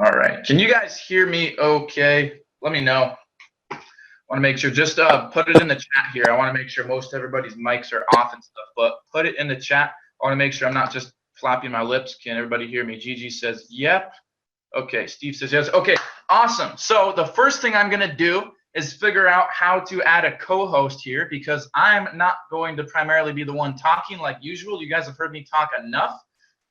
All right. Can you guys hear me okay? Let me know. I want to make sure, just put it in the chat here. I want to make sure most everybody's mics are off and stuff, but put it in the chat. I want to make sure I'm not just flapping my lips. Can everybody hear me? Gigi says, yep. Okay, Steve says yes. Okay, awesome. So the first thing I'm going to do is figure out how to add a co-host here, because I'm not going to primarily be the one talking like usual. You guys have heard me talk enough.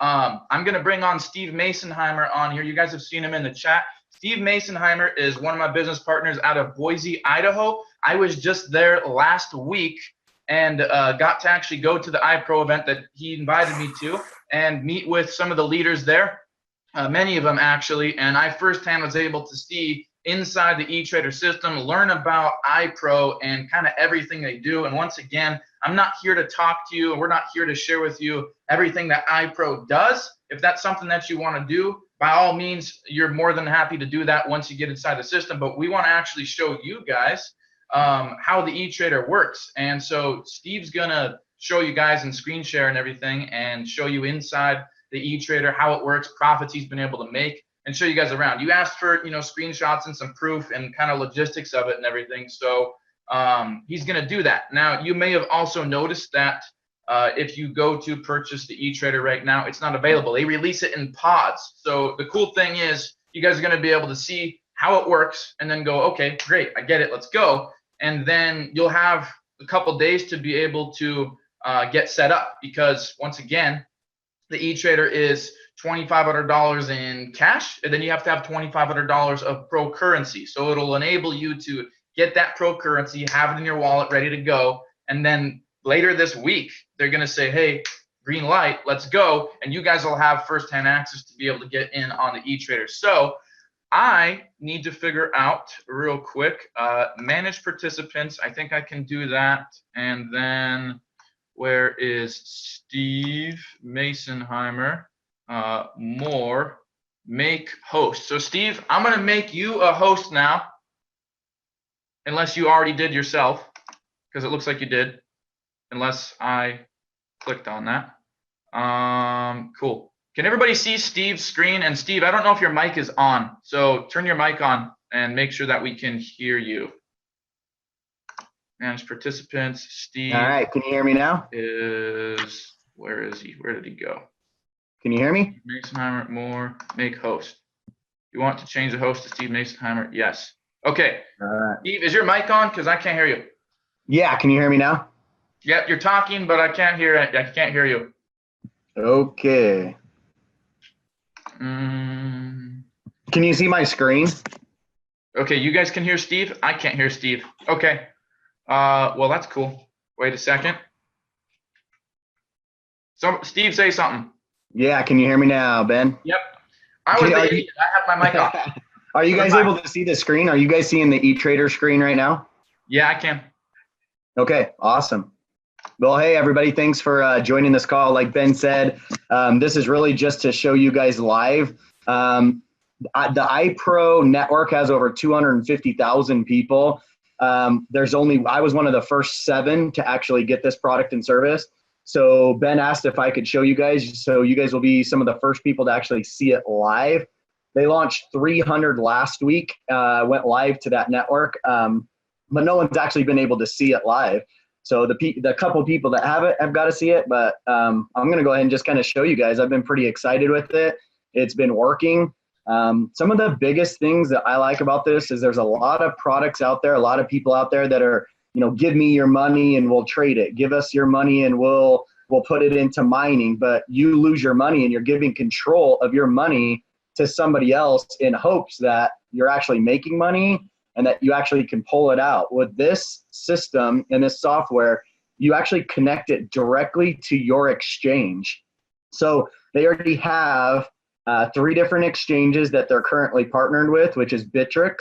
I'm going to bring on Steve Masonheimer on here. You guys have seen him in the chat. Steve Masonheimer is one of my business partners out of Boise, Idaho. I was just there last week and got to actually go to the iPro event that he invited me to and meet with some of the leaders there. Many of them actually, and I firsthand was able to see inside the Etrader system, learn about iPro and kind of everything they do. And once again, I'm not here to talk to you, and we're not here to share with you everything that iPro does. If that's something that you want to do, by all means, you're more than happy to do that once you get inside the system. But we want to actually show you guys how the Etrader works. And so Steve's gonna show you guys in screen share and everything, and show you inside the Etrader, how it works, profits he's been able to make, and show you guys around. You asked for, screenshots and some proof and kind of logistics of it and everything. So he's going to do that. Now, you may have also noticed that if you go to purchase the Etrader right now, it's not available. They release it in pods. So the cool thing is you guys are going to be able to see how it works and then go, okay, great, I get it, let's go. And then you'll have a couple days to be able to get set up, because once again, the Etrader is $2,500 in cash, and then you have to have $2,500 of pro currency. So it'll enable you to get that pro currency, have it in your wallet, ready to go. And then later this week, they're going to say, hey, green light, let's go. And you guys will have firsthand access to be able to get in on the Etrader. So I need to figure out real quick, manage participants. I think I can do that. And then where is Steve Masonheimer? More, make host. So Steve, I'm going to make you a host now, unless you already did yourself, because it looks like you did, unless I clicked on that. Cool. Can everybody see Steve's screen? And Steve, I don't know if your mic is on, so turn your mic on and make sure that we can hear you. Manage participants, Steve. All right, can you hear me now? Where is he? Where did he go? Can you hear me? Masonheimer, more, make host. You want to change the host to Steve Masonheimer? Yes. Okay. All right. Steve, is your mic on? Because I can't hear you. Yeah, can you hear me now? Yep, you're talking, but I can't hear it. I can't hear you. Okay. Mm. Can you see my screen? Okay, you guys can hear Steve? I can't hear Steve. Okay. Well, that's cool. Wait a second. So, Steve, say something. Yeah, can you hear me now, Ben? Yep. I was the idiot. I had my mic off. Are you guys able to see the screen? Are you guys seeing the Etrader screen right now? Yeah, I can. Okay, awesome. Well, hey, everybody, thanks for joining this call. Like Ben said, this is really just to show you guys live. The iPro network has over 250,000 people. I was one of the first 7 to actually get this product and service. So Ben asked if I could show you guys, so you guys will be some of the first people to actually see it live. They launched 300 last week, went live to that network, but no one's actually been able to see it live. So the couple people that have it have got to see it, but I'm going to go ahead and just kind of show you guys. I've been pretty excited with it. It's been working. Some of the biggest things that I like about this is there's a lot of products out there, a lot of people out there that are, give me your money and we'll trade it. Give us your money and we'll put it into mining, but you lose your money and you're giving control of your money to somebody else in hopes that you're actually making money and that you actually can pull it out. With this system and this software, you actually connect it directly to your exchange. So they already have 3 different exchanges that they're currently partnered with, which is Bittrex,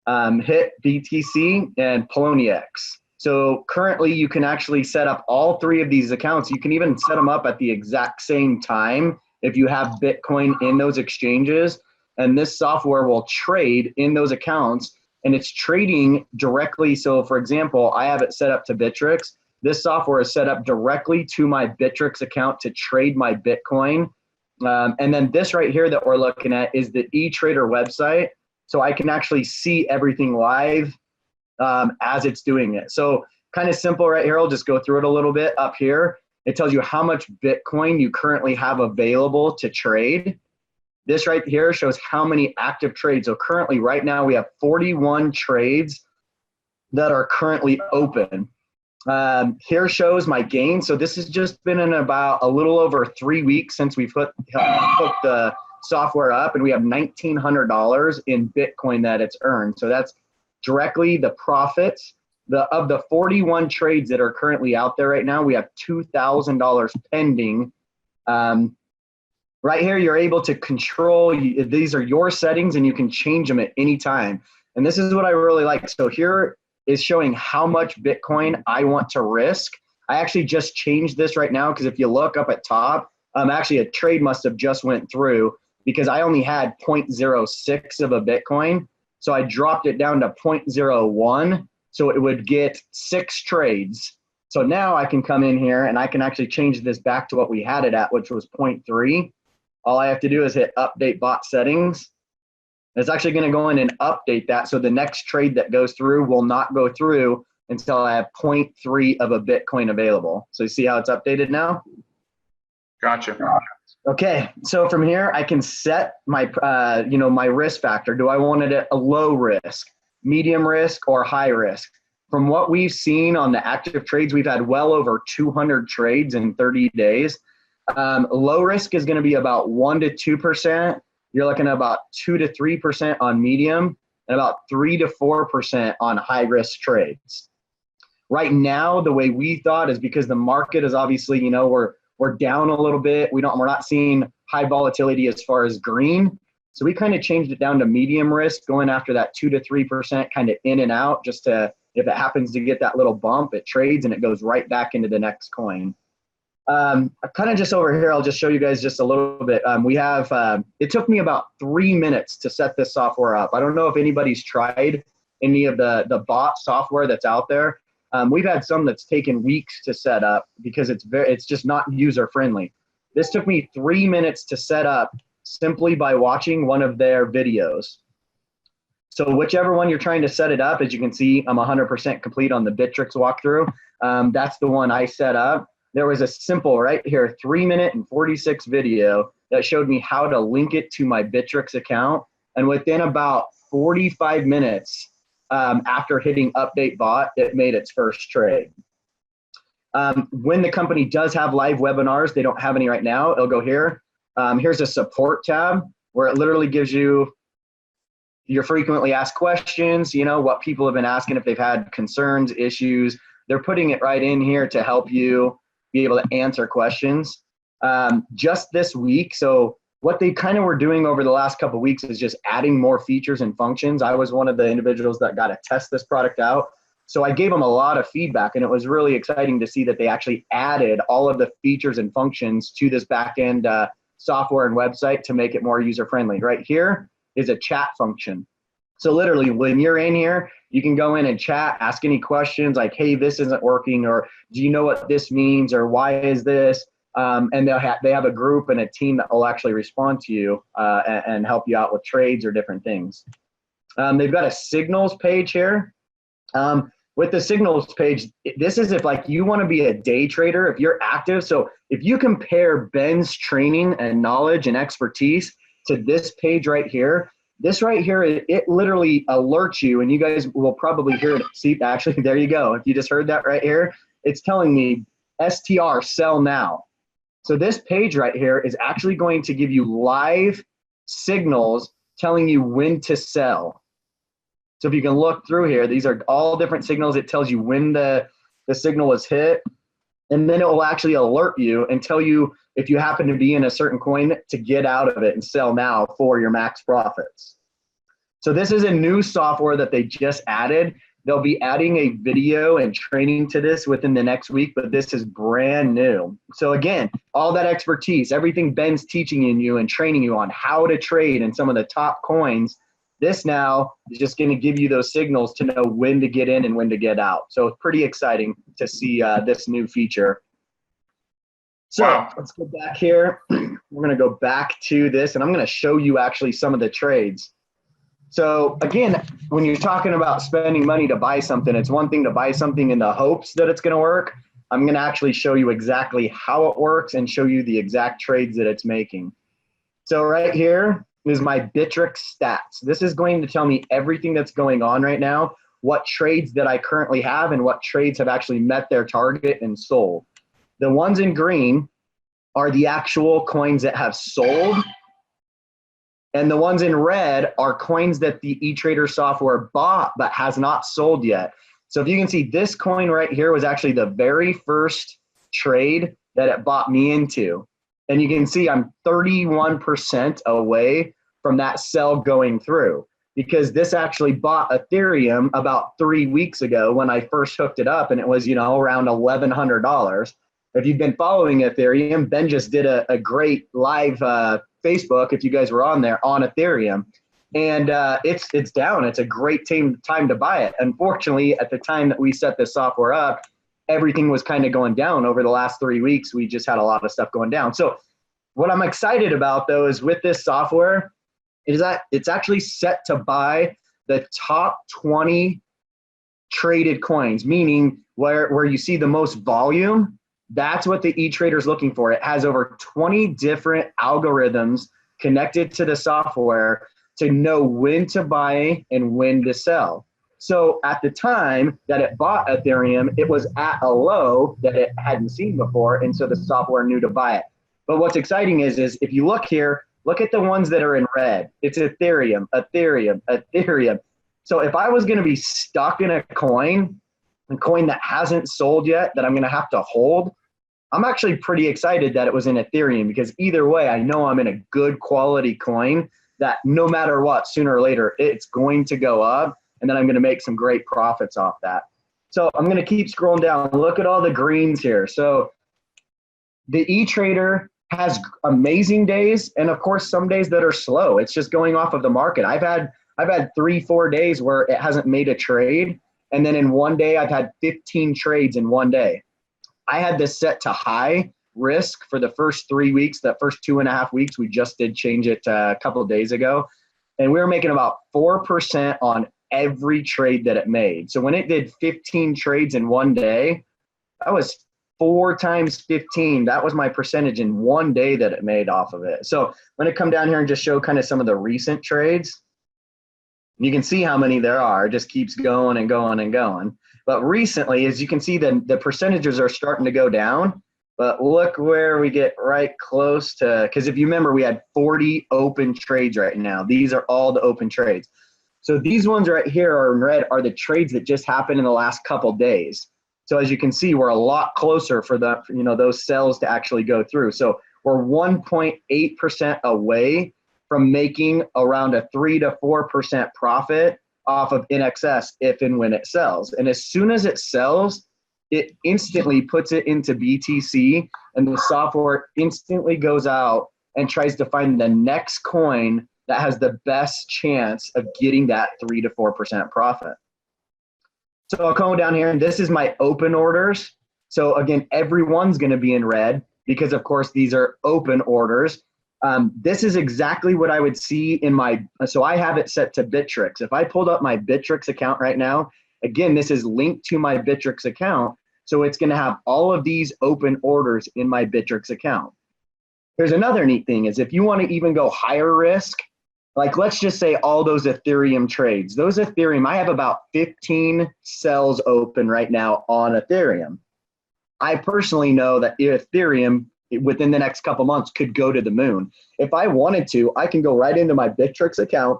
HIT, BTC, and Poloniex. So currently you can actually set up all 3 of these accounts. You can even set them up at the exact same time if you have Bitcoin in those exchanges. And this software will trade in those accounts, and it's trading directly. So for example, I have it set up to Bittrex. This software is set up directly to my Bittrex account to trade my Bitcoin. And then this right here that we're looking at is the Etrader website. So I can actually see everything live as it's doing it. So kind of simple right here. I'll just go through it a little bit. Up here, it tells you how much Bitcoin you currently have available to trade. This right here shows how many active trades. So currently right now we have 41 trades that are currently open. Here shows my gain. So this has just been in about a little over 3 weeks since we've hooked the software up, and we have $1,900 in Bitcoin that it's earned. So that's directly the profits. Of the 41 trades that are currently out there right now, we have $2,000 pending. Right here, you're able to control, these are your settings and you can change them at any time. And this is what I really like. So here is showing how much Bitcoin I want to risk. I actually just changed this right now because if you look up at top, actually a trade must have just went through because I only had 0.06 of a Bitcoin. So I dropped it down to 0.01. So it would get 6 trades. So now I can come in here and I can actually change this back to what we had it at, which was 0.3. All I have to do is hit update bot settings. It's actually going to go in and update that. So the next trade that goes through will not go through until I have 0.3 of a Bitcoin available. So you see how it's updated now? Gotcha. Okay, so from here I can set my, my risk factor. Do I want it at a low risk, medium risk, or high risk? From what we've seen on the active trades, we've had well over 200 trades in 30 days. Low risk is going to be about 1 to 2%. You're looking at about 2 to 3% on medium and about 3 to 4% on high risk trades. Right now, the way we thought is because the market is obviously, we're down a little bit. We're not seeing high volatility as far as green. So we kind of changed it down to medium risk, going after that 2 to 3% kind of in and out, just to, if it happens to get that little bump, it trades and it goes right back into the next coin. Kind of just over here, I'll just show you guys just a little bit. It took me about 3 minutes to set this software up. I don't know if anybody's tried any of the bot software that's out there. We've had some that's taken weeks to set up because it's just not user friendly. This took me 3 minutes to set up simply by watching one of their videos. So whichever one you're trying to set it up, as you can see, I'm 100% complete on the Bittrex walkthrough. That's the one I set up. There was a simple right here, 3 minute and 46 video that showed me how to link it to my Bittrex account. And within about 45 minutes after hitting update bot, it made its first trade. When the company does have live webinars, they don't have any right now. It'll go here. Here's a support tab where it literally gives you your frequently asked questions, what people have been asking if they've had concerns, issues. They're putting it right in here to help you be able to answer questions. Just this week, so what they kind of were doing over the last couple of weeks is just adding more features and functions. I was one of the individuals that got to test this product out. So I gave them a lot of feedback, and it was really exciting to see that they actually added all of the features and functions to this back-end software and website to make it more user-friendly. Right here is a chat function. So literally, when you're in here, you can go in and chat, ask any questions like, hey, this isn't working, or do you know what this means, or why is this? And they have a group and a team that will actually respond to you and help you out with trades or different things. They've got a signals page here. With the signals page, this is if like you want to be a day trader, if you're active. So if you compare Ben's training and knowledge and expertise to this page right here, this right here, it literally alerts you, and you guys will probably hear it. See, actually, there you go. If you just heard that right here, it's telling me STR, sell now. So this page right here is actually going to give you live signals telling you when to sell. So if you can look through here, these are all different signals. It tells you when the signal is hit, and then it will actually alert you and tell you if you happen to be in a certain coin to get out of it and sell now for your max profits. So this is a new software that they just added. They'll be adding a video and training to this within the next week, but this is brand new. So again, all that expertise, everything Ben's teaching you and training you on how to trade in some of the top coins, this now is just going to give you those signals to know when to get in and when to get out. So it's pretty exciting to see this new feature. So Wow. let's go back here. We're going to go back to this, and I'm going to show you actually some of the trades. So again, when you're talking about spending money to buy something, it's one thing to buy something in the hopes that it's going to work. I'm going to actually show you exactly how it works and show you the exact trades that it's making. So right here is my Bittrex stats. This is going to tell me everything that's going on right now, what trades that I currently have and what trades have actually met their target and sold. The ones in green are the actual coins that have sold, and the ones in red are coins that the Etrader software bought but has not sold yet. So if you can see, this coin right here was actually the very first trade that it bought me into. And you can see I'm 31% away from that sell going through, because this actually bought Ethereum about 3 weeks ago when I first hooked it up, and it was, around $1,100. If you've been following Ethereum, Ben just did a great live Facebook, if you guys were on there, on Ethereum. And it's down. It's a great time to buy it. Unfortunately, at the time that we set this software up, everything was kind of going down over the last 3 weeks. We just had a lot of stuff going down. So what I'm excited about, though, is with this software is that it's actually set to buy the top 20 traded coins, meaning where you see the most volume. That's what the Etrader is looking for. It has over 20 different algorithms connected to the software to know when to buy and when to sell. So at the time that it bought Ethereum, it was at a low that it hadn't seen before, and so the software knew to buy it. But what's exciting is if you look here, look at the ones that are in red. It's Ethereum, Ethereum, Ethereum. So if I was going to be stuck in a coin that hasn't sold yet, that I'm going to have to hold, I'm actually pretty excited that it was in Ethereum, because either way, I know I'm in a good quality coin that no matter what, sooner or later, it's going to go up, and then I'm going to make some great profits off that. So I'm going to keep scrolling down. Look at all the greens here. So the Etrader has amazing days, and of course some days that are slow. It's just going off of the market. I've had 3-4 days where it hasn't made a trade, and then in one day I've had 15 trades in one day. I had this set to high risk for the first 3 weeks. The first 2.5 weeks, we just did change it a couple of days ago, and we were making about 4% on every trade that it made. So when it did 15 trades in one day, that was 4 times 15. That was my percentage in one day that it made off of it. So I'm going to come down here and just show kind of some of the recent trades. You can see how many there are. It just keeps going and going and going. But recently, as you can see, the percentages are starting to go down. But look where we get right close to, because if you remember, we had 40 open trades right now. These are all the open trades. So these ones right here are in red are the trades that just happened in the last couple days. So as you can see, we're a lot closer for the, those sells to actually go through. So we're 1.8% away from making around a 3 to 4% profit off of NXS if and when it sells. And as soon as it sells, it instantly puts it into BTC, and the software instantly goes out and tries to find the next coin that has the best chance of getting that 3 to 4% profit. So I'll come down here, and this is my open orders. So again, everyone's going to be in red because, of course, these are open orders. This is exactly what I would see in my, so I have it set to Bittrex. If I pulled up my Bittrex account right now, again, this is linked to my Bittrex account. So it's going to have all of these open orders in my Bittrex account. There's another neat thing is if you want to even go higher risk, like let's just say all those Ethereum trades, those Ethereum, I have about 15 cells open right now on Ethereum. I personally know that Ethereum within the next couple months could go to the moon. If I wanted to, I can go right into my Bittrex account.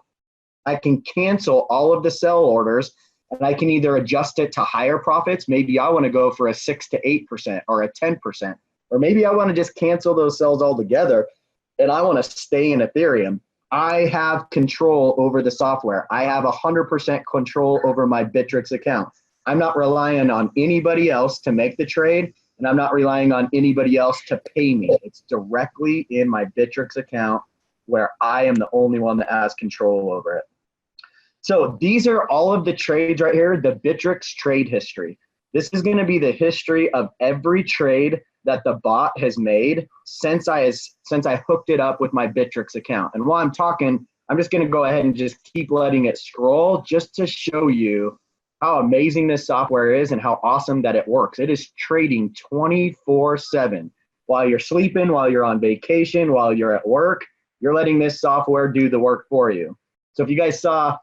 I can cancel all of the sell orders, and I can either adjust it to higher profits. Maybe I want to go for a 6 to 8% or a 10%, or maybe I want to just cancel those sells altogether and I want to stay in Ethereum. I have control over the software. I have 100% control over my Bittrex account. I'm not relying on anybody else to make the trade, and I'm not relying on anybody else to pay me. It's directly in my Bittrex account where I am the only one that has control over it. So these are all of the trades right here, the Bittrex trade history. This is going to be the history of every trade that the bot has made since I hooked it up with my Bittrex account. And while I'm talking, I'm just going to go ahead and just keep letting it scroll just to show you how amazing this software is and how awesome that it works. It is trading 24/7. While you're sleeping, while you're on vacation, while you're at work, you're letting this software do the work for you. So if you guys saw,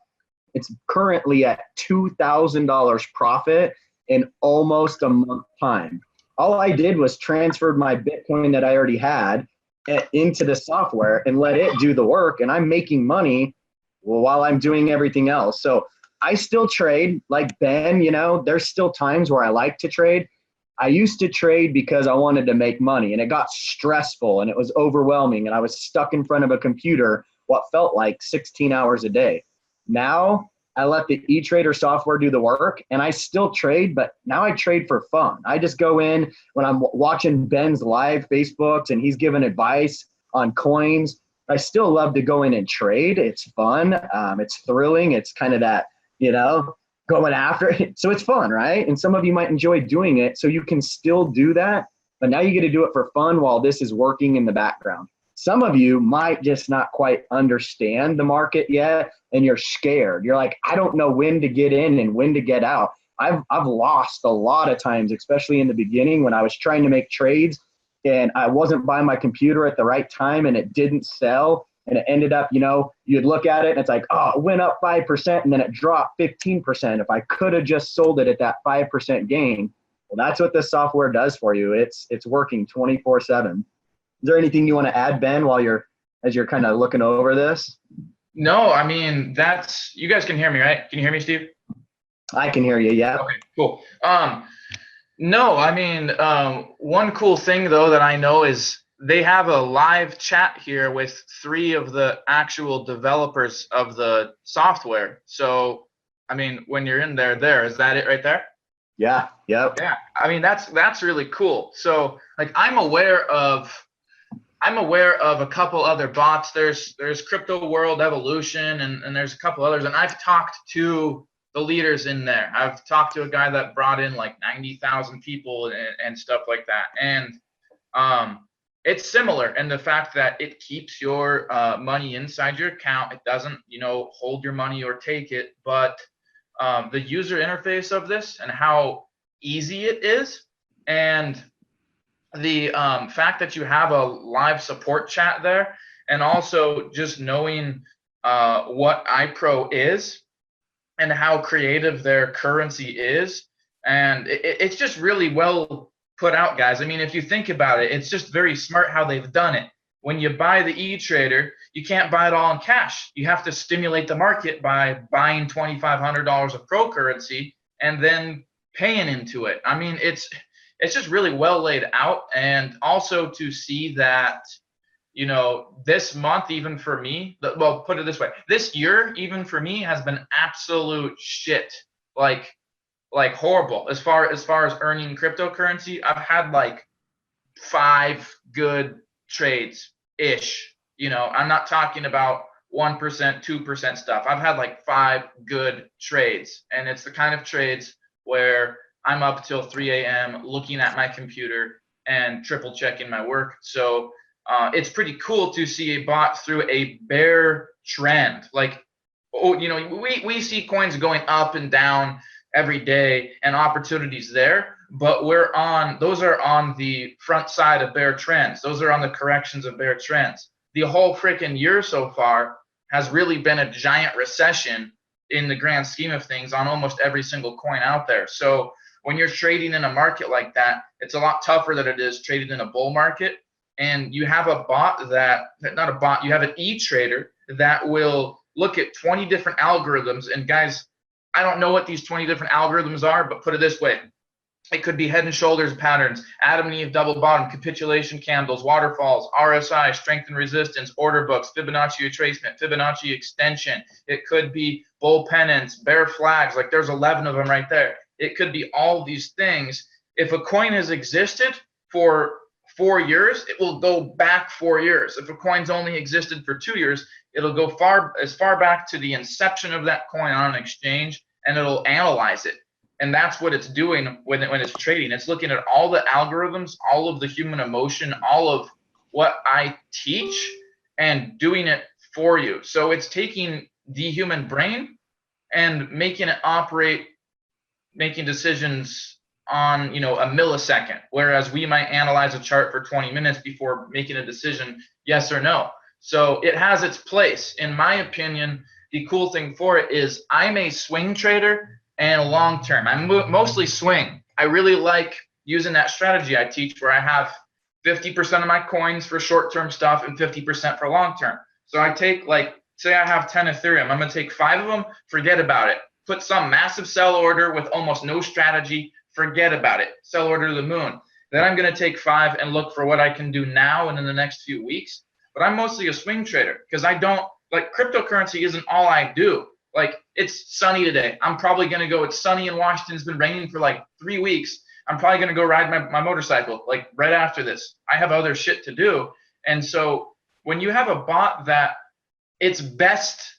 it's currently at $2,000 profit in almost a month time. All I did was transferred my Bitcoin that I already had into the software and let it do the work, and I'm making money while I'm doing everything else. So I still trade like Ben, you know, there's still times where I like to trade. I used to trade because I wanted to make money, and it got stressful and it was overwhelming, and I was stuck in front of a computer what felt like 16 hours a day. Now I let the Etrader software do the work, and I still trade, but now I trade for fun. I just go in when I'm watching Ben's live Facebooks and he's giving advice on coins. I still love to go in and trade. It's fun. It's thrilling. It's kind of that, you know, going after it. So it's fun, right? And some of you might enjoy doing it. So you can still do that, but now you get to do it for fun while this is working in the background. Some of you might just not quite understand the market yet, and you're scared. You're like, I don't know when to get in and when to get out. I've lost a lot of times, especially in the beginning when I was trying to make trades and I wasn't by my computer at the right time and it didn't sell. And it ended up, you know, you'd look at it and it's like, oh, it went up 5% and then it dropped 15%. If I could have just sold it at that 5% gain, well, that's what this software does for you. It's working 24/7. Is there anything you want to add, Ben, as you're kind of looking over this? No, I mean, you guys can hear me, right? Can you hear me, Steve? I can hear you. Yeah. Okay, cool. No, I mean, one cool thing though that I know is they have a live chat here with 3 of the actual developers of the software. So, I mean, when you're in there, is that it right there? Yeah. Yep. Yeah. I mean, that's really cool. So, like, I'm aware of a couple other bots. There's Crypto World Evolution and there's a couple others. And I've talked to the leaders in there. I've talked to a guy that brought in like 90,000 people and stuff like that. And it's similar in the fact that it keeps your money inside your account. It doesn't, you know, hold your money or take it. But the user interface of this and how easy it is, and the fact that you have a live support chat there, and also just knowing what iPro is and how creative their currency is, and it's just really well put out, guys. I mean, if you think about it, it's just very smart how they've done it. When you buy the Etrader, you can't buy it all in cash. You have to stimulate the market by buying $2,500 of pro currency and then paying into it. I mean, it's just really well laid out. And also to see that, you know, this month, even for me, well, put it this way, this year, even for me, has been absolute shit. Like horrible as far as earning cryptocurrency. I've had like 5 good trades ish. You know, I'm not talking about 1%, 2% stuff. I've had like 5 good trades, and it's the kind of trades where I'm up till 3 a.m. looking at my computer and triple checking my work. So it's pretty cool to see a bot through a bear trend. Like, oh, you know, we see coins going up and down every day and opportunities there, but those are on the front side of bear trends. Those are on the corrections of bear trends. The whole freaking year so far has really been a giant recession in the grand scheme of things on almost every single coin out there. So when you're trading in a market like that, it's a lot tougher than it is trading in a bull market. And you have a bot you have an e-trader that will look at 20 different algorithms. And guys, I don't know what these 20 different algorithms are, but put it this way. It could be head and shoulders patterns, Adam and Eve double bottom, capitulation candles, waterfalls, RSI, strength and resistance, order books, Fibonacci retracement, Fibonacci extension. It could be bull pennants, bear flags, like there's 11 of them right there. It could be all these things. If a coin has existed for 4 years, it will go back 4 years. If a coin's only existed for 2 years, it'll go as far back to the inception of that coin on an exchange, and it'll analyze it. And that's what it's doing when it's trading. It's looking at all the algorithms, all of the human emotion, all of what I teach and doing it for you. So it's taking the human brain and making it operate, making decisions on, a millisecond, whereas we might analyze a chart for 20 minutes before making a decision, yes or no. So it has its place. In my opinion, the cool thing for it is I'm a swing trader and long term. I'm mostly swing. I really like using that strategy I teach where I have 50% of my coins for short term stuff and 50% for long term. So I take, like, say I have 10 Ethereum, I'm going to take 5 of them, forget about it. Put some massive sell order with almost no strategy, forget about it. Sell order to the moon. Then I'm going to take 5 and look for what I can do now and in the next few weeks. But I'm mostly a swing trader because I don't, like, cryptocurrency isn't all I do. Like, it's sunny today. I'm probably going to go, it's sunny in Washington. It's been raining for like 3 weeks. I'm probably going to go ride my motorcycle, like, right after this. I have other shit to do. And so when you have a bot that its best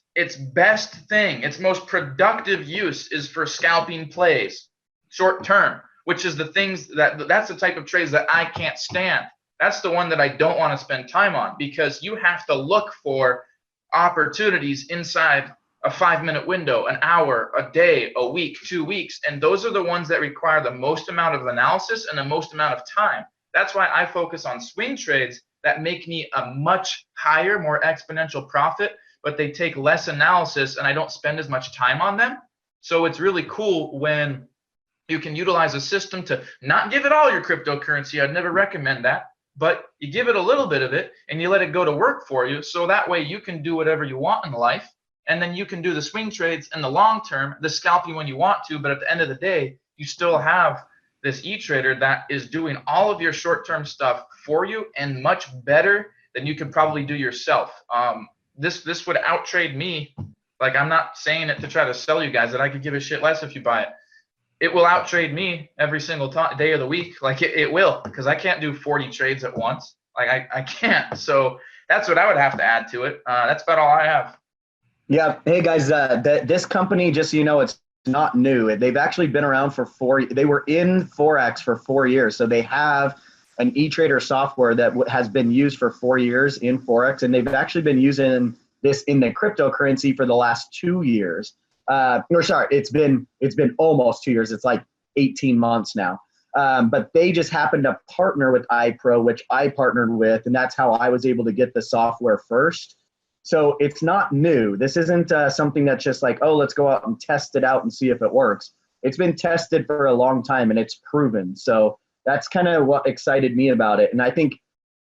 thing, its most productive use is for scalping plays, short term, which is the things that's the type of trades that I can't stand. That's the one that I don't want to spend time on, because you have to look for opportunities inside a 5-minute window, an hour, a day, a week, 2 weeks. And those are the ones that require the most amount of analysis and the most amount of time. That's why I focus on swing trades that make me a much higher, more exponential profit, but they take less analysis and I don't spend as much time on them. So it's really cool when you can utilize a system to not give it all your cryptocurrency. I'd never recommend that, but you give it a little bit of it and you let it go to work for you. So that way you can do whatever you want in life. And then you can do the swing trades in the long term, the scalping when you want to. But at the end of the day, you still have this e-trader that is doing all of your short-term stuff for you and much better than you could probably do yourself. This would outtrade me. Like, I'm not saying it to try to sell you guys that I could give a shit less if you buy it. It will outtrade me every single day of the week. Like, it will, because I can't do 40 trades at once. Like, I can't. So that's what I would have to add to it. That's about all I have. Yeah. Hey guys, this company, just so you know, it's not new. They've actually been around for they were in Forex for 4 years. So they have an e-trader software that has been used for 4 years in Forex. And they've actually been using this in the cryptocurrency for the last 2 years. Or sorry, it's been almost 2 years. It's like 18 months now. But they just happened to partner with iPro, which I partnered with. And that's how I was able to get the software first. So it's not new. This isn't something that's just like, oh, let's go out and test it out and see if it works. It's been tested for a long time and it's proven. So that's kind of what excited me about it. And I think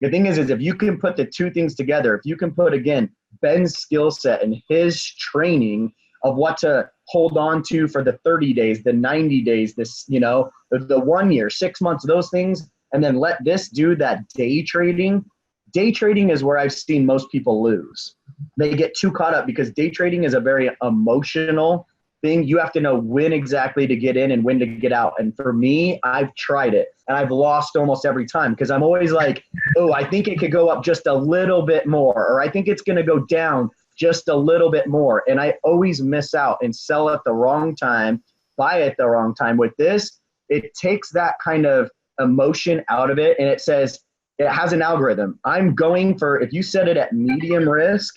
the thing is if you can put the two things together, if you can put, again, Ben's skill set and his training of what to hold on to for the 30 days, the 90 days, this, the 1 year, 6 months, those things, and then let this do that day trading. Day trading is where I've seen most people lose. They get too caught up because day trading is a very emotional thing. You have to know when exactly to get in and when to get out. And for me, I've tried it and I've lost almost every time because I'm always like, oh, I think it could go up just a little bit more, or I think it's going to go down just a little bit more. And I always miss out and sell at the wrong time, buy at the wrong time. With this, it takes that kind of emotion out of it and it says, it has an algorithm. I'm going for, if you set it at medium risk,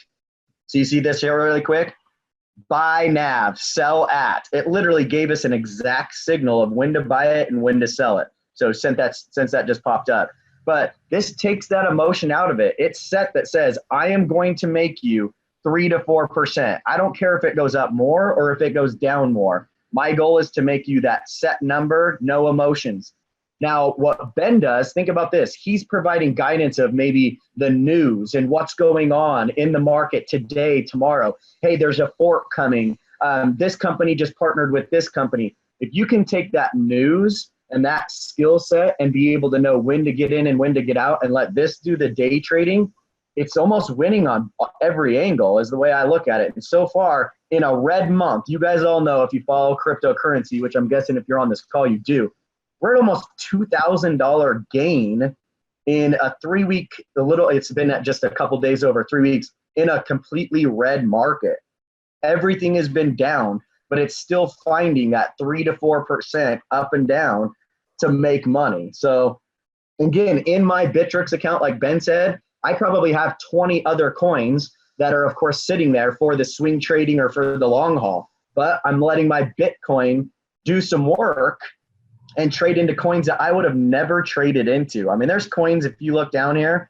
so you see this here really quick, buy nav, sell at. It literally gave us an exact signal of when to buy it and when to sell it. So since that just popped up. But this takes that emotion out of it. It's set that says, I am going to make you 3 to 4%. I don't care if it goes up more or if it goes down more. My goal is to make you that set number, no emotions. Now, what Ben does, think about this. He's providing guidance of maybe the news and what's going on in the market today, tomorrow. Hey, there's a fork coming. This company just partnered with this company. If you can take that news and that skill set and be able to know when to get in and when to get out and let this do the day trading, it's almost winning on every angle is the way I look at it. And so far, in a red month, you guys all know if you follow cryptocurrency, which I'm guessing if you're on this call, you do. We're at almost $2,000 gain in a 3 week, it's been at just a couple days over 3 weeks in a completely red market. Everything has been down, but it's still finding that 3 to 4% up and down to make money. So again, in my Bittrex account, like Ben said, I probably have 20 other coins that are, of course, sitting there for the swing trading or for the long haul. But I'm letting my Bitcoin do some work and trade into coins that I would have never traded into. I mean, there's coins, if you look down here,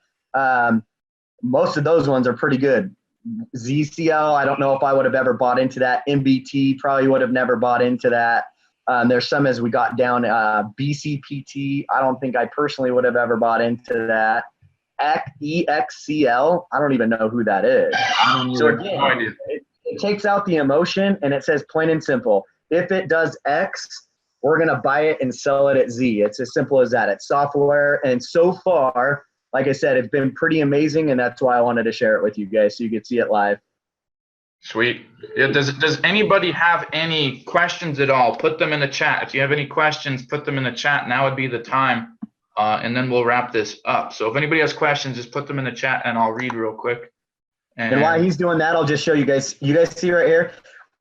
most of those ones are pretty good. ZCL, I don't know if I would have ever bought into that. MBT, probably would have never bought into that. There's some as we got down, BCPT, I don't think I personally would have ever bought into that. EXCL, I don't even know who that is. So again, it takes out the emotion and it says plain and simple, if it does X, we're going to buy it and sell it at Z. It's as simple as that. It's software. And so far, like I said, it's been pretty amazing. And that's why I wanted to share it with you guys so you could see it live. Sweet. Yeah, does anybody have any questions at all? Put them in the chat. If you have any questions, put them in the chat. Now would be the time. And then we'll wrap this up. So if anybody has questions, just put them in the chat and I'll read real quick. And while he's doing that, I'll just show you guys. You guys see right here,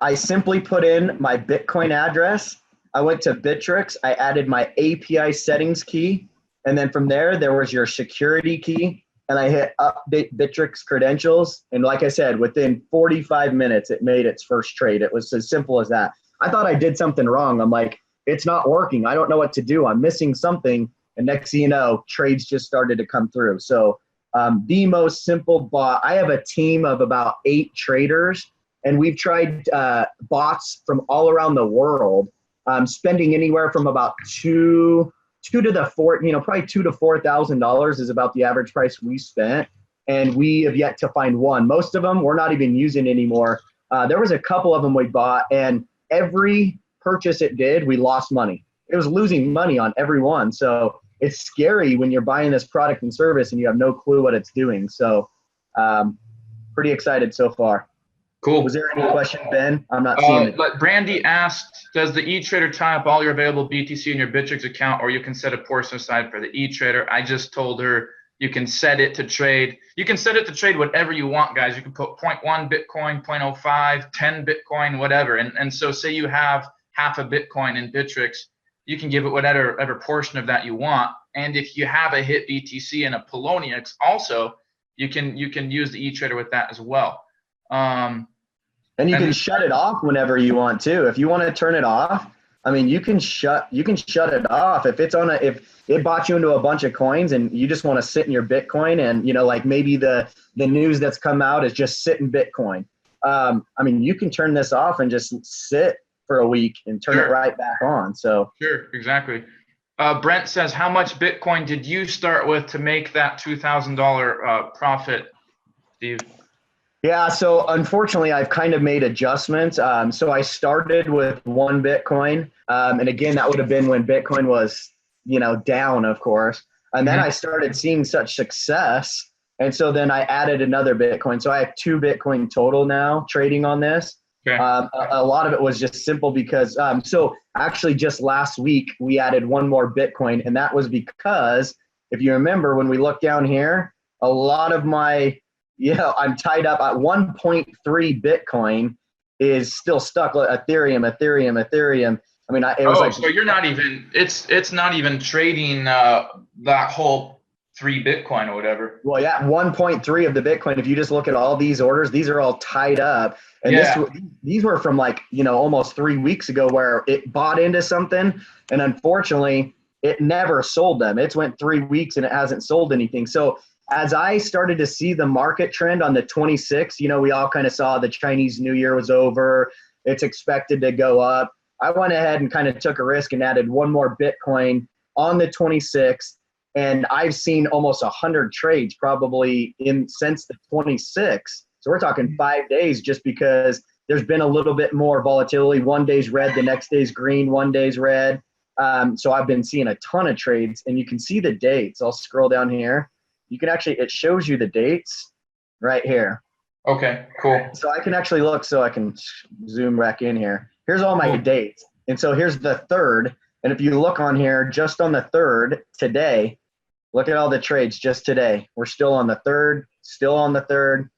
I simply put in my Bitcoin address. I went to Bittrex. I added my API settings key. And then from there, there was your security key. And I hit update Bittrex credentials. And like I said, within 45 minutes, it made its first trade. It was as simple as that. I thought I did something wrong. I'm like, it's not working. I don't know what to do. I'm missing something. And next thing you know, trades just started to come through. So the most simple bot, I have a team of about 8 traders. And we've tried bots from all around the world, spending anywhere from about probably $2,000 to $4,000 is about the average price we spent. And we have yet to find one. Most of them we're not even using anymore. There was a couple of them we bought, and every purchase it did, we lost money. It was losing money on every one. So it's scary when you're buying this product and service and you have no clue what it's doing. So pretty excited so far. Cool. Was there any question, Ben? I'm not seeing it. But Brandy asked, does the eTrader tie up all your available BTC in your Bittrex account, or you can set a portion aside for the eTrader? I just told her you can set it to trade. You can set it to trade whatever you want, guys. You can put 0.1 Bitcoin, 0.05, 10 Bitcoin, whatever. And so say you have half a Bitcoin in Bittrex, you can give it whatever portion of that you want. And if you have a hit BTC and a Poloniex also, you can use the eTrader with that as well. And you can shut it off whenever you want to. If you want to turn it off, I mean, you can shut it off. If it bought you into a bunch of coins and you just want to sit in your Bitcoin, and like maybe the news that's come out is just sit in Bitcoin. I mean, you can turn this off and just sit for a week and turn it right back on. So sure, exactly. Brent says, how much Bitcoin did you start with to make that $2,000 profit, Steve? Yeah, so unfortunately, I've kind of made adjustments. So I started with 1 Bitcoin. And again, that would have been when Bitcoin was, down, of course. And then I started seeing such success. And so then I added another Bitcoin. So I have 2 Bitcoin total now trading on this. Okay. A lot of it was just simple because, so actually just last week, we added 1 more Bitcoin. And that was because, if you remember, when we look down here, a lot of my I'm tied up at 1.3 Bitcoin is still stuck. Ethereum. I mean, it was like, so you're not even, it's not even trading that whole 3 Bitcoin or whatever. Well, yeah, 1.3 of the Bitcoin. If you just look at all these orders, these are all tied up. And these were from almost 3 weeks ago, where it bought into something. And unfortunately, it never sold them. It's went 3 weeks and it hasn't sold anything. So as I started to see the market trend on the 26th, we all kind of saw the Chinese New Year was over. It's expected to go up. I went ahead and kind of took a risk and added 1 more Bitcoin on the 26th. And I've seen almost 100 trades probably since the 26th. So we're talking 5 days, just because there's been a little bit more volatility. One day's red, the next day's green, one day's red. So I've been seeing a ton of trades, and you can see the dates. I'll scroll down here. You can actually, it shows you the dates right here. Okay, cool. So I can actually look, so I can zoom back in here. Here's all my dates. And so here's the 3rd. And if you look on here, just on the 3rd today, look at all the trades just today. We're still on the 3rd, still on the 3rd,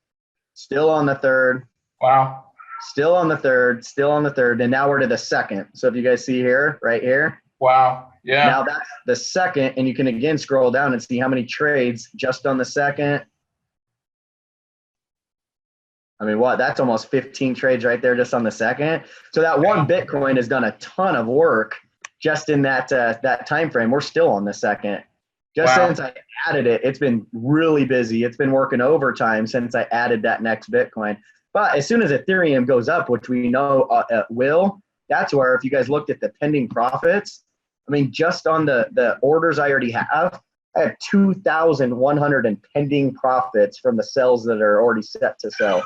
still on the 3rd. Wow. still on the third, still on the third, and now we're to the second. So if you guys see here, right here, Wow. Yeah. now that's the second, and you can again scroll down and see how many trades just on the second. I mean, what? That's almost 15 trades right there just on the second. So that one Bitcoin has done a ton of work just in that that time frame. We're still on the second. Just Wow. since I added it, it's been really busy. It's been working overtime since I added that next Bitcoin. But as soon as Ethereum goes up, which we know it will, that's where if you guys looked at the pending profits, I mean, just on the orders I already have, I have 2,100 in pending profits from the sales that are already set to sell.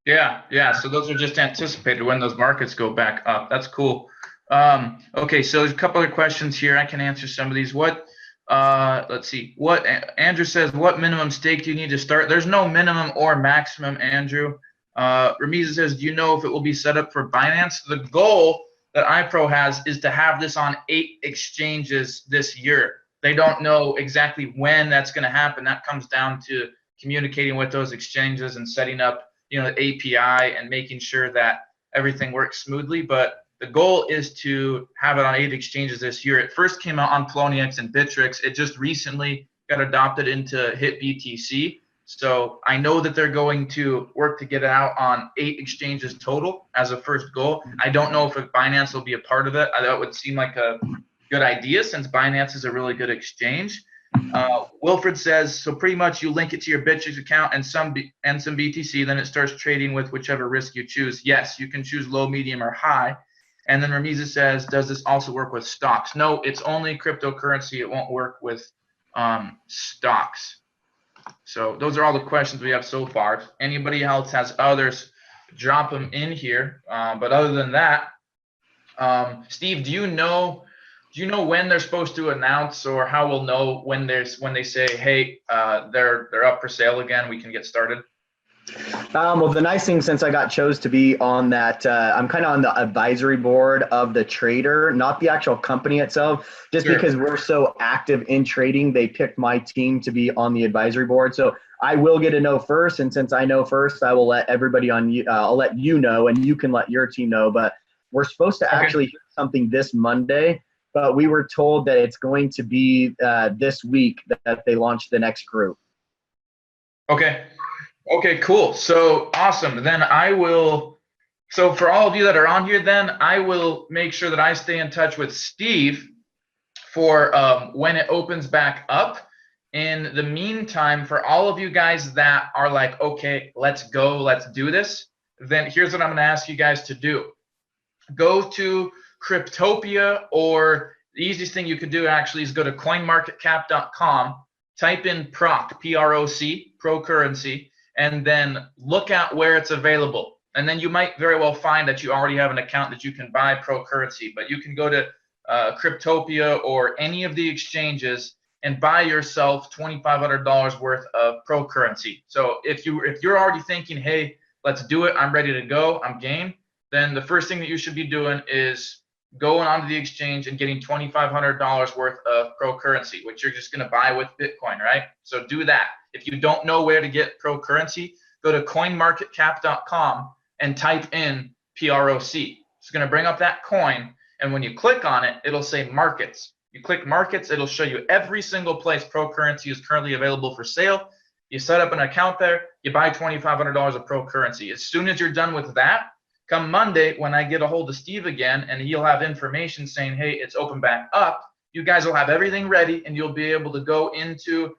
Yeah. Yeah. So those are just anticipated when those markets go back up. That's cool. Okay. So there's a couple other questions here. I can answer some of these. Let's see. What Andrew says, what minimum stake do you need to start? There's no minimum or maximum, Andrew. Ramiza says, do you know if it will be set up for Binance? The goal that iPro has is to have this on 8 exchanges this year. They don't know exactly when that's going to happen. That comes down to communicating with those exchanges and setting up, the API and making sure that everything works smoothly. But the goal is to have it on 8 exchanges this year. It first came out on Poloniex and Bittrex. It just recently got adopted into HitBTC. So I know that they're going to work to get it out on 8 exchanges total as a first goal. I don't know if Binance will be a part of it. That would seem like a good idea since Binance is a really good exchange. Wilfred says, so pretty much you link it to your Bittrex account and some BTC, then it starts trading with whichever risk you choose. Yes, you can choose low, medium, or high. And then Ramiza says, does this also work with stocks? No, it's only cryptocurrency. It won't work with stocks. So those are all the questions we have so far. If anybody else has others, drop them in here. But other than that, Steve, do you know when they're supposed to announce, or how we'll know when they say, hey, they're up for sale again, we can get started? Well, the nice thing, since I got chose to be on that, I'm kind of on the advisory board of the trader, not the actual company itself. Just Sure. because we're so active in trading, they picked my team to be on the advisory board. So I will get to know first, and since I know first, I will let everybody on you. I'll let you know, and you can let your team know. But we're supposed to actually hear something this Monday, but we were told that it's going to be this week that they launch the next group. Okay. Okay, cool. So awesome. Then so for all of you that are on here, then I will make sure that I stay in touch with Steve for when it opens back up. In the meantime, for all of you guys that are like, okay, let's go, let's do this, then here's what I'm going to ask you guys to do. Go to Cryptopia, or the easiest thing you could do actually is go to coinmarketcap.com, type in PROC, P-R-O-C, pro currency, and then look at where it's available. And then you might very well find that you already have an account that you can buy pro currency, but you can go to Cryptopia or any of the exchanges and buy yourself $2,500 worth of pro currency. So if you're already thinking, hey, let's do it, I'm ready to go, I'm game, then the first thing that you should be doing is going onto the exchange and getting $2,500 worth of pro currency, which you're just going to buy with Bitcoin, right? So do that. If you don't know where to get pro currency, go to coinmarketcap.com and type in PROC. It's going to bring up that coin, and when you click on it, it'll say markets. You click markets, it'll show you every single place pro currency is currently available for sale. You set up an account there, you buy $2,500 of pro currency. As soon as you're done with that, come Monday, when I get a hold of Steve again, and he'll have information saying, hey, it's open back up, you guys will have everything ready, and you'll be able to go into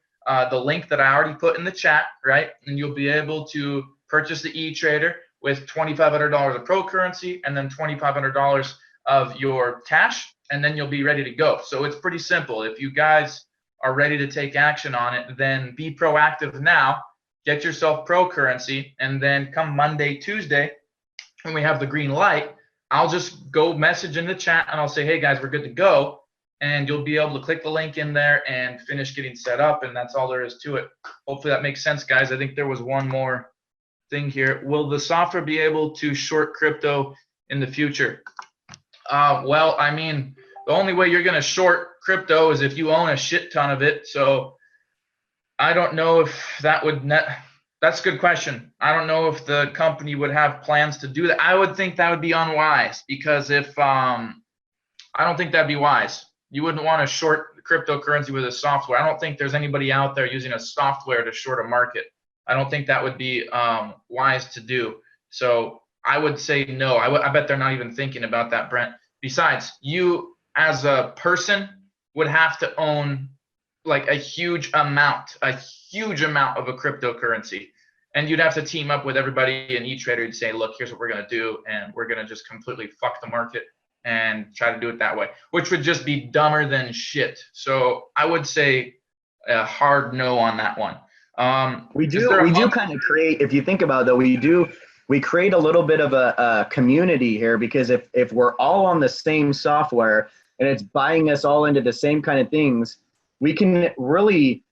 the link that I already put in the chat, right? And you'll be able to purchase the Etrader with $2,500 of pro currency and then $2,500 of your cash, and then you'll be ready to go. So it's pretty simple. If you guys are ready to take action on it, then be proactive now, get yourself pro currency, and then come Monday, Tuesday, when we have the green light, I'll just go message in the chat and I'll say, hey guys, we're good to go. And you'll be able to click the link in there and finish getting set up. And that's all there is to it. Hopefully that makes sense, guys. I think there was one more thing here. Will the software be able to short crypto in the future? Well, I mean, the only way you're going to short crypto is if you own a shit ton of it. So I don't know if that would That's a good question. I don't know if the company would have plans to do that. I would think that would be unwise, because if I don't think that'd be wise. You wouldn't want to short cryptocurrency with a software. I don't think there's anybody out there using a software to short a market. I don't think that would be wise to do. So I would say no. I bet they're not even thinking about that, Brent. Besides, you as a person would have to own like a huge amount of a cryptocurrency. And you'd have to team up with everybody in Etrader and say, look, here's what we're going to do. And we're going to just completely fuck the market and try to do it that way, which would just be dumber than shit. So I would say a hard no on that one. We do kind of create, if you think about it, though, we create a little bit of a community here, because if we're all on the same software and it's buying us all into the same kind of things, we can really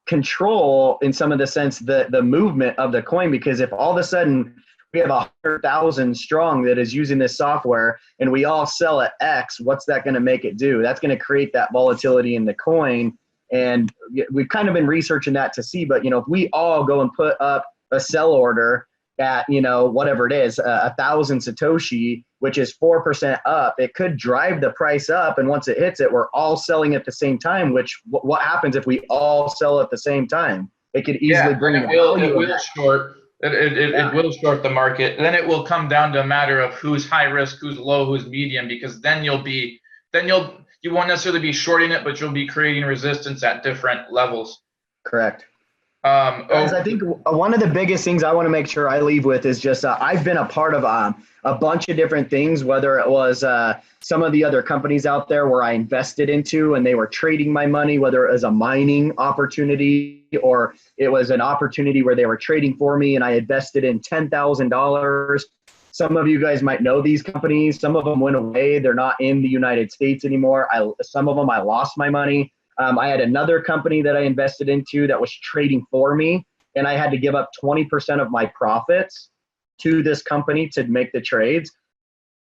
control, in some of the sense, the movement of the coin. Because if all of a sudden we have 100,000 strong that is using this software and we all sell at X, what's that going to make it do? That's going to create that volatility in the coin. And we've kind of been researching that to see, but if we all go and put up a sell order at, whatever it is, 1,000 Satoshi, which is 4% up, it could drive the price up. And once it hits it, we're all selling at the same time, which what happens if we all sell at the same time? It could easily bring it will short. It will short the market. Then it will come down to a matter of who's high risk, who's low, who's medium, because then you won't necessarily be shorting it, but you'll be creating resistance at different levels. Correct. Guys, I think one of the biggest things I want to make sure I leave with is just I've been a part of a bunch of different things, whether it was some of the other companies out there where I invested into and they were trading my money, whether it was a mining opportunity or it was an opportunity where they were trading for me and I invested in $10,000. Some of you guys might know these companies. Some of them went away. They're not in the United States anymore. Some of them I lost my money. I had another company that I invested into that was trading for me, and I had to give up 20% of my profits to this company to make the trades.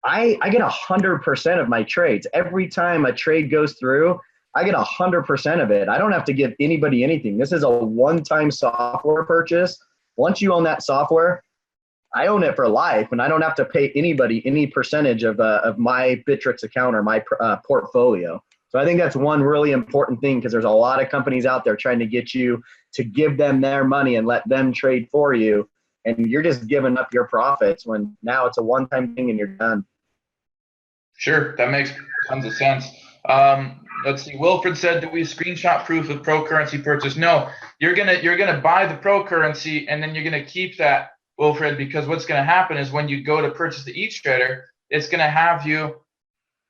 I get 100% of my trades. Every time a trade goes through, I get 100% of it. I don't have to give anybody anything. This is a one-time software purchase. Once you own that software, I own it for life, and I don't have to pay anybody any percentage of my Bittrex account or my portfolio. So I think that's one really important thing, because there's a lot of companies out there trying to get you to give them their money and let them trade for you. And you're just giving up your profits when now it's a one-time thing and you're done. Sure, that makes tons of sense. Let's see. Wilfred said, "Do we screenshot proof of pro currency purchase?" No, you're gonna buy the pro currency and then you're gonna keep that, Wilfred, because what's gonna happen is when you go to purchase the Etrader, it's gonna have you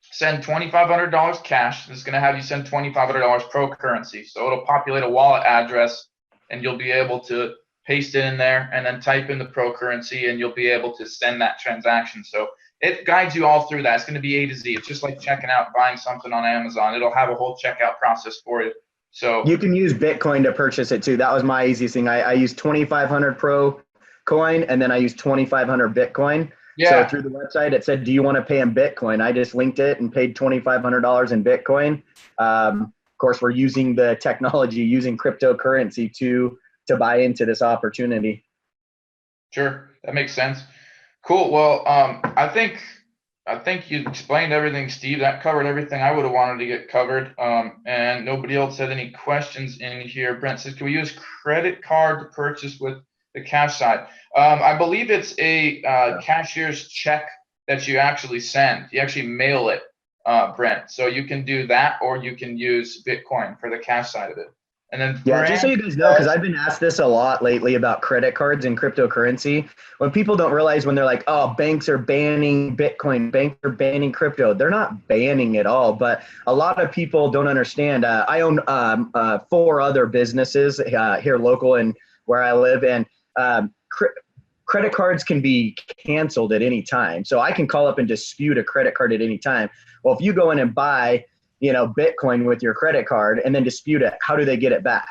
send $2,500 cash. It's going to have you send $2,500 pro currency. So it'll populate a wallet address and you'll be able to paste it in there and then type in the pro currency and you'll be able to send that transaction. So it guides you all through that. It's going to be A to Z. It's just like checking out, buying something on Amazon. It'll have a whole checkout process for you. So you can use Bitcoin to purchase it too. That was my easiest thing. I used 2,500 pro coin and then I used 2,500 Bitcoin. Yeah. So through the website, it said, do you want to pay in Bitcoin? I just linked it and paid $2,500 in Bitcoin. Of course, we're using the technology, using cryptocurrency to buy into this opportunity. Sure, that makes sense. Cool. Well, I think you explained everything, Steve. That covered everything I would have wanted to get covered. And nobody else had any questions in here. Brent says, can we use credit card to purchase with the cash side? I believe it's a cashier's check that you actually send. You actually mail it, Brent. So you can do that, or you can use Bitcoin for the cash side of it. And then just so you guys know, because I've been asked this a lot lately about credit cards and cryptocurrency. When people don't realize, when they're like, oh, banks are banning Bitcoin, banks are banning crypto. They're not banning it all, but a lot of people don't understand. I own 4 other businesses here local and where I live, and credit cards can be canceled at any time. So I can call up and dispute a credit card at any time. Well, if you go in and buy, Bitcoin with your credit card and then dispute it, how do they get it back?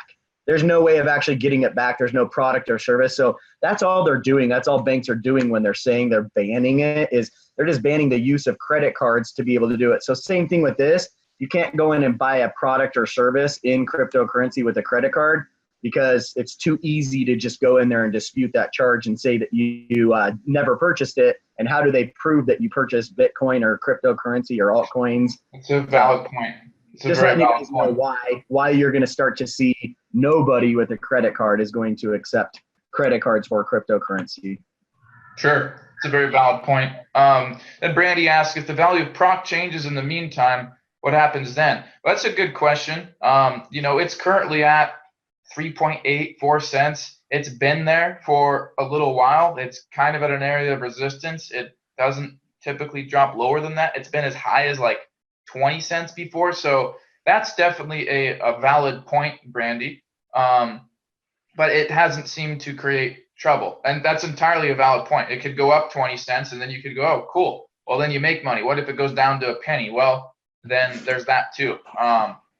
There's no way of actually getting it back. There's no product or service. So that's all they're doing. That's all banks are doing when they're saying they're banning it, is they're just banning the use of credit cards to be able to do it. So same thing with this. You can't go in and buy a product or service in cryptocurrency with a credit card. because it's too easy to just go in there and dispute that charge and say that you never purchased it. And how do they prove that you purchased Bitcoin or cryptocurrency or altcoins? It's a valid point. It's a Just very letting you valid guys know point. why you're going to start to see nobody with a credit card is going to accept credit cards for cryptocurrency. Sure, it's a very valid point. Then Brandy asks, if the value of proc changes in the meantime, what happens then? Well, that's a good question. It's currently at 3.84 cents. It's been there for a little while. It's kind of at an area of resistance. It doesn't typically drop lower than that. It's been as high as like 20 cents before. So that's definitely a valid point, Brandy. But it hasn't seemed to create trouble. And that's entirely a valid point. It could go up 20 cents and then you could go, oh, cool. Well, then you make money. What if it goes down to a penny? Well, then there's that too.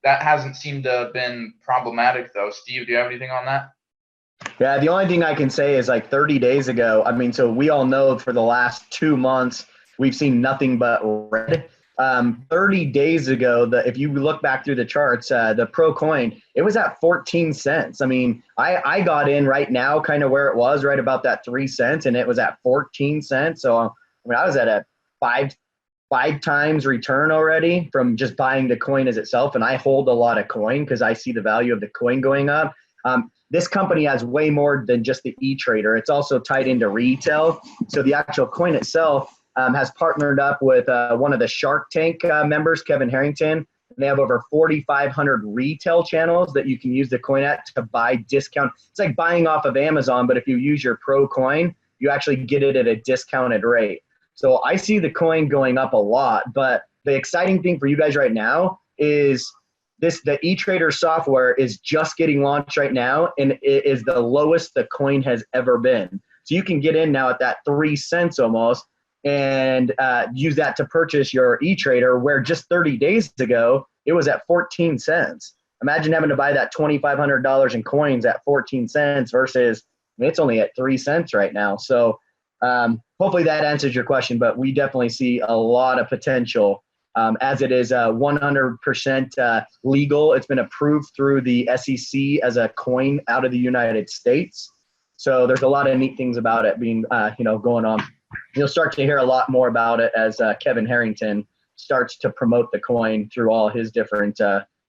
That hasn't seemed to have been problematic though. Steve, do you have anything on that? Yeah, the only thing I can say is like 30 days ago, I mean, so we all know for the last 2 months, we've seen nothing but red. 30 days ago, if you look back through the charts, the pro coin, it was at 14 cents. I mean, I got in right now kind of where it was, right about that 3 cents, and it was at 14 cents. So, I mean, I was at a five times return already from just buying the coin as itself. And I hold a lot of coin because I see the value of the coin going up. This company has way more than just the Etrader. It's also tied into retail. So the actual coin itself has partnered up with one of the Shark Tank members, Kevin Harrington. They have over 4,500 retail channels that you can use the coin at to buy discount. It's like buying off of Amazon, but if you use your pro coin, you actually get it at a discounted rate. So I see the coin going up a lot, but the exciting thing for you guys right now is the Etrader software is just getting launched right now, and it is the lowest the coin has ever been. So you can get in now at that 3 cents almost and use that to purchase your Etrader, where just 30 days ago, it was at 14 cents. Imagine having to buy that $2,500 in coins at 14 cents versus, I mean, it's only at 3 cents right now. So hopefully that answers your question, but we definitely see a lot of potential as it is 100% legal. It's been approved through the SEC as a coin out of the United States. So there's a lot of neat things about it being, going on. You'll start to hear a lot more about it as Kevin Harrington starts to promote the coin through all his different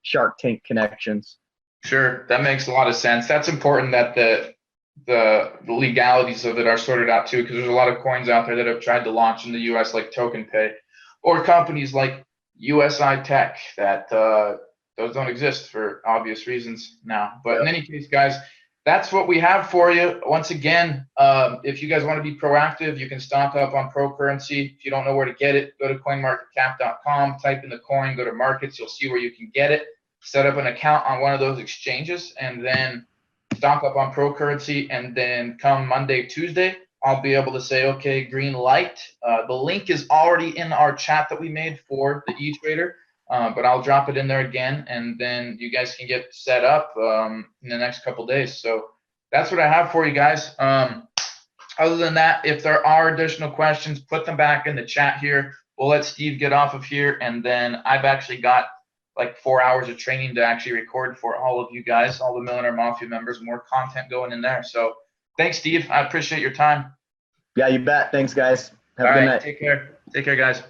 Shark Tank connections. Sure, that makes a lot of sense. That's important that the legalities of it are sorted out too, because there's a lot of coins out there that have tried to launch in the US, like Token Pay, or companies like USI Tech that those don't exist for obvious reasons now. But in any case, guys, that's what we have for you. Once again, if you guys want to be proactive, you can stock up on pro currency. If you don't know where to get it, go to coinmarketcap.com, type in the coin, go to markets, you'll see where you can get it. Set up an account on one of those exchanges, and then stock up on pro currency. And then come Monday, Tuesday, I'll be able to say, okay, green light. The link is already in our chat that we made for the Etrader. But I'll drop it in there again, and then you guys can get set up in the next couple days. So that's what I have for you guys. Other than that, if there are additional questions, put them back in the chat here. We'll let Steve get off of here, and then I've actually got like 4 hours of training to actually record for all of you guys, all the Millionaire Mafia members, more content going in there. So thanks, Steve. I appreciate your time. Yeah, you bet. Thanks, guys. Have a good night. Take care. Take care, guys.